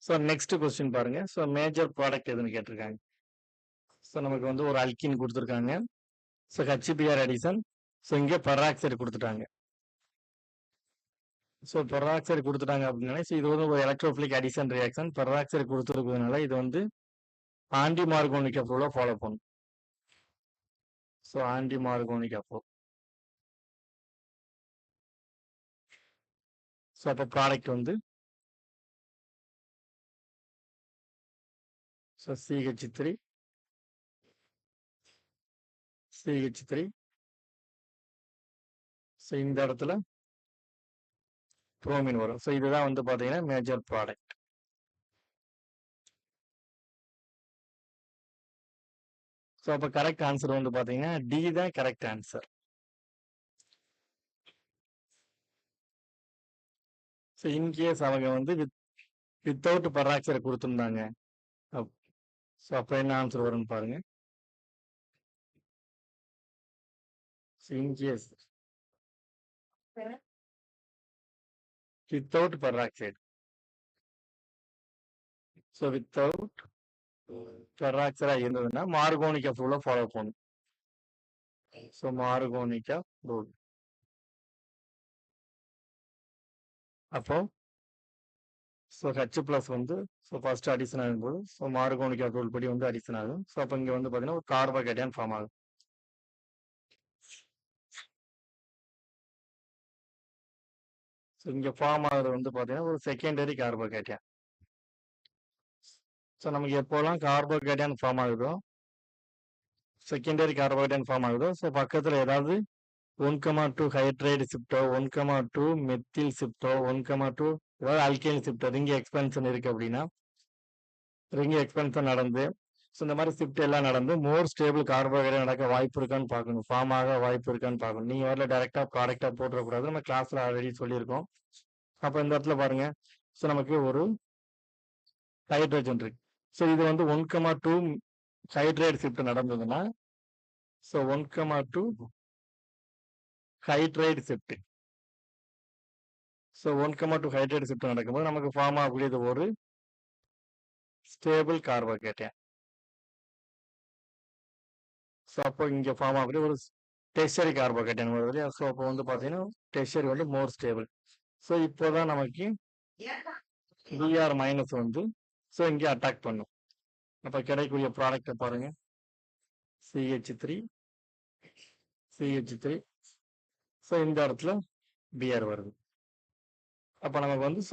So next question பாருங்க. So major product எதுன்னு கேட்டிருக்காங்க. ஸோ நமக்கு வந்து ஒரு அல்கின் கொடுத்துருக்காங்க. So HPR addition. ஸோ இங்கே பெராக்சைடு கொடுத்துட்டாங்க. ஸோ பெராக்சைடு கொடுத்துட்டாங்க அப்படின்னா ஸோ இது வந்து ஒரு எலக்ட்ரோஃபிலிக் அடிஷன் ரியாக்ஷன். பெராக்சைடு கொடுத்துருக்கிறதுனால இது வந்து ஆன்டி மார்கோனிக் அப்ரோல ஃபாலோ பண்ணும். ஸோ ஆன்டி மார்கோனிக் அப்ரோ. ஸோ அப்போ ப்ராடக்ட் வந்து ஸோ CH3 ஸோ இந்த இடத்துல புரோமின் வரும். ஸோ இதுதான் வந்து பார்த்தீங்கன்னா மேஜர் ப்ராடக்ட். ஸோ அப்போ கரெக்ட் ஆன்சர் வந்து பார்த்தீங்கன்னா டி தான் கரெக்ட் ஆன்சர். ஸோ இன்கேஸ் அவங்க வந்து வித்தவுட் பெராக்சைடு கொடுத்துருந்தாங்க. ஸோ அப்போ என்ன ஆன்சர் வரும்னு பாருங்க. So in case without peroxide. So without பெராக்சைடா இருந்ததுன்னா மார்கோனிக் ரூலை ஃபாலோ பண்ணும். So Markovnikov rule. அப்போ ஸோ ஹெச் பிளஸ் வந்து ஸோ ஃபர்ஸ்ட் அடிஷன் ஆகும்போது ஸோ மார்கோனிக் ரூல் படி வந்து அடிஷன் ஆகும். ஸோ அப்போ இங்கே வந்து பார்த்தீங்கன்னா ஒரு கார்போகேட்டையான் ஃபார்ம் ஆகும். ஸோ இங்கே ஃபார்ம் ஆகுறது வந்து பார்த்தீங்கன்னா ஒரு செகண்டரி கார்போகேட்டையான். ஸோ நமக்கு எப்போல்லாம் கார்போகேட்டையான் ஃபார்ம் ஆகுதோ செகண்டரி கார்போகேட்டையான் ஃபார்ம் ஆகுதோ ஸோ பக்கத்தில் ஏதாவது 1,2 ஹைட்ரைடு ஷிப்டோ 1,2 மெத்தில் ஷிப்டோ 1,2 ஏதாவது அல்கைல் ஷிப்டோ ரிங் எக்ஸ்பென்ஷன் இருக்கு அப்படின்னா ரிங் எக்ஸ்பென்ஷன் நடந்து ஸோ இந்த மாதிரி ஷிஃப்ட் எல்லாம் நடந்து மோர் ஸ்டேபிள் கார்போஹைட்ரேட் நடக்க வாய்ப்பு இருக்கான்னு பார்க்கணும். ஃபார்ம் ஆக வாய்ப்பு இருக்கான்னு பார்க்கணும். நீங்கள் வரல டைரெக்டாக ப்ராடக்டாக போட்டுறக்கூடாது. நம்ம கிளாஸில் ஆல்ரெடி சொல்லியிருக்கோம். அப்போ இந்த இடத்துல பாருங்க. ஸோ நமக்கு ஒரு ஹைட்ரஜன் இருக்கு. ஸோ இது வந்து 1,2 ஹைட்ரேட் ஷிஃப்ட் நடந்ததுன்னா so 1,2 hydrate shift. So 1,2 hydrate shift நடக்கும்போது நமக்கு ஃபார்ம் ஆகக்கூடியது ஒரு ஸ்டேபிள் கார்போகேட்டையான். ஸோ அப்போ இங்கே ஃபார்ம் ஆகக்கூடிய ஒரு டெர்ஷரி கார்போகேட்டையான் வருது இல்லையா. ஸோ அப்போ வந்து பார்த்தீங்கன்னா டெர்ஷரி வந்து மோர் ஸ்டேபிள். ஸோ இப்போதான் நமக்கு பிஆர் மைனஸ் வந்து ஸோ இங்கே அட்டாக் பண்ணும். அப்போ கிடைக்கக்கூடிய ப்ராடக்டை பாருங்க. CH3 ஸோ இந்த இடத்துல பிஆர் வருது. அப்போ நமக்கு வந்து